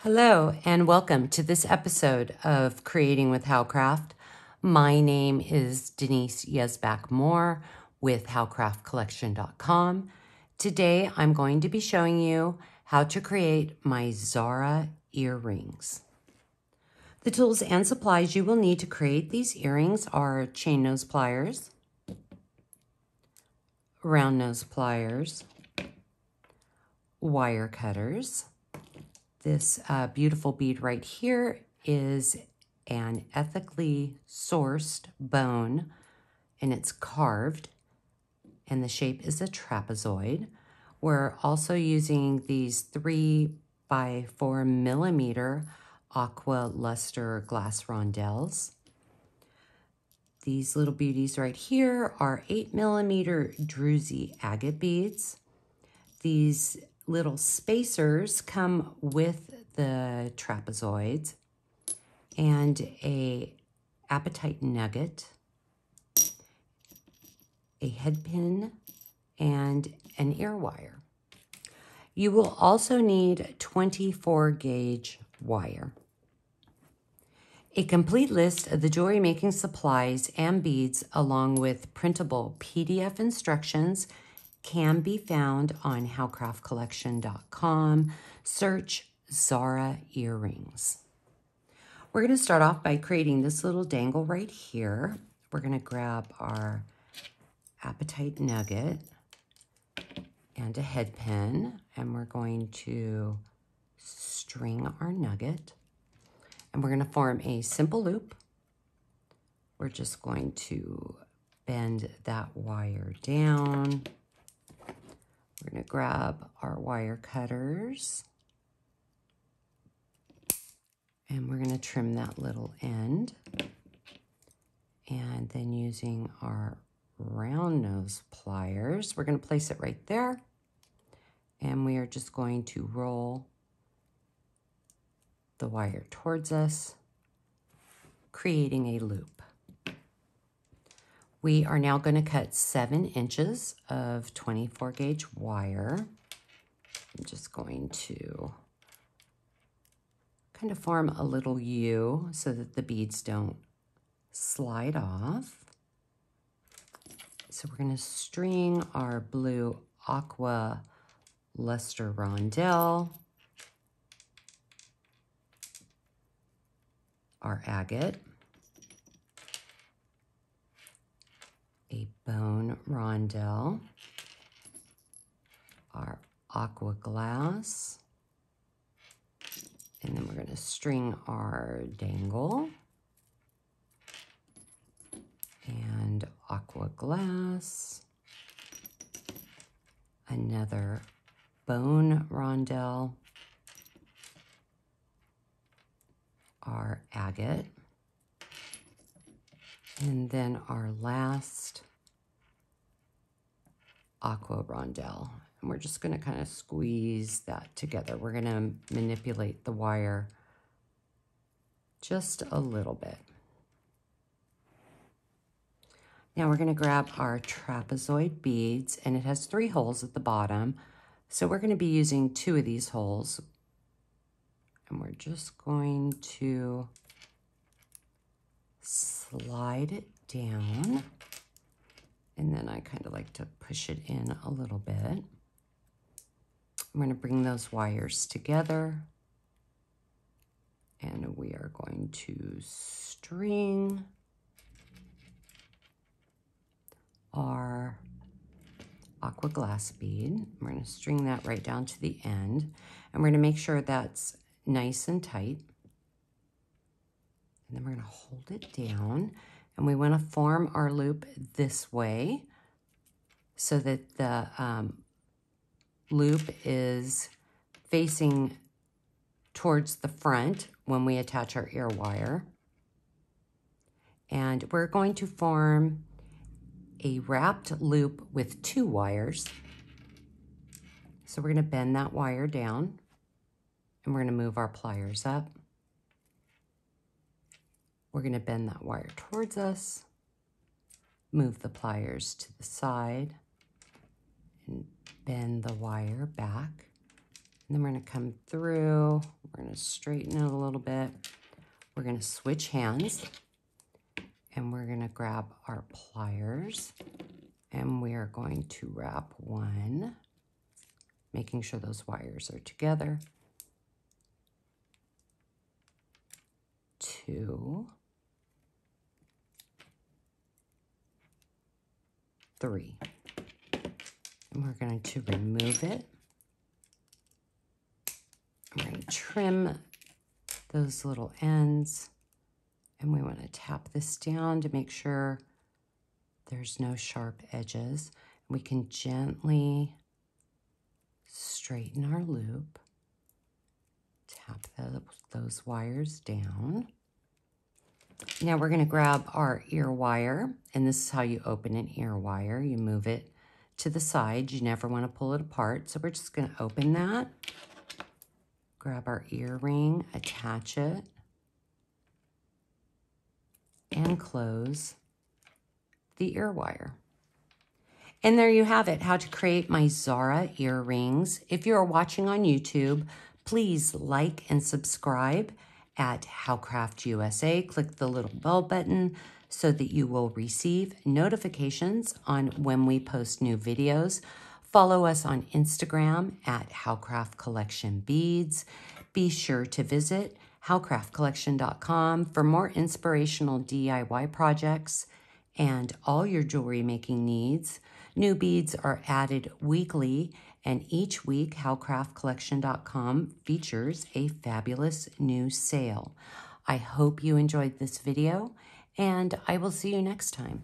Hello and welcome to this episode of Creating with Howcraft. My name is Denise Yesbach-Moore with howcraftcollection.com. Today I'm going to be showing you how to create my Zara earrings. The tools and supplies you will need to create these earrings are chain nose pliers, round nose pliers, wire cutters. This beautiful bead right here is an ethically sourced bone, and it's carved, and the shape is a trapezoid. We're also using these 3 by 4 millimeter aqua luster glass rondelles. These little beauties right here are 8 millimeter druzy agate beads. These little spacers come with the trapezoids and a apatite nugget, a head pin, and an ear wire. You will also need 24 gauge wire. A complete list of the jewelry making supplies and beads along with printable PDF instructions can be found on howcraftcollection.com. Search Zara earrings. We're going to start off by creating this little dangle right here. We're going to grab our apatite nugget and a head pin, and we're going to string our nugget, and we're going to form a simple loop. We're just going to bend that wire down. We're going to grab our wire cutters and we're going to trim that little end. And then using our round nose pliers, we're going to place it right there. And we are just going to roll the wire towards us, creating a loop. We are now going to cut 7 inches of 24 gauge wire. I'm just going to kind of form a little U so that the beads don't slide off. So we're going to string our blue aqua luster rondell, our agate, a bone rondell, our aqua glass, and then we're going to string our dangle and aqua glass, another bone rondell, our agate, and then our last aqua rondell. And we're just going to kind of squeeze that together. We're going to manipulate the wire just a little bit. Now we're going to grab our trapezoid beads, and it has 3 holes at the bottom. So we're going to be using 2 of these holes. And we're just going to slide it down, and then I kind of like to push it in a little bit. I'm going to bring those wires together, and we are going to string our aqua glass bead. We're going to string that right down to the end, and we're going to make sure that's nice and tight. And then we're going to hold it down, and we want to form our loop this way so that the loop is facing towards the front when we attach our ear wire. And we're going to form a wrapped loop with 2 wires. So we're going to bend that wire down, and we're going to move our pliers up. We're going to bend that wire towards us, move the pliers to the side, and bend the wire back. And then we're going to come through. We're going to straighten it a little bit. We're going to switch hands. And we're going to grab our pliers. And we are going to wrap one, making sure those wires are together. 2, 3. And we're going to remove it. I'm going to trim those little ends. And we want to tap this down to make sure there's no sharp edges. We can gently straighten our loop. Tap those wires down. Now we're going to grab our ear wire, and this is how you open an ear wire. You move it to the side. You never want to pull it apart. So we're just going to open that, grab our earring, attach it, and close the ear wire. And there you have it, how to create my Zara earrings. If you are watching on YouTube, please like and subscribe at Howcraft USA. Click the little bell button so that you will receive notifications on when we post new videos. Follow us on Instagram at Howcraft Collection Beads. Be sure to visit howcraftcollection.com for more inspirational DIY projects and all your jewelry making needs. New beads are added weekly, and each week howcraftcollection.com features a fabulous new sale. I hope you enjoyed this video, and I will see you next time.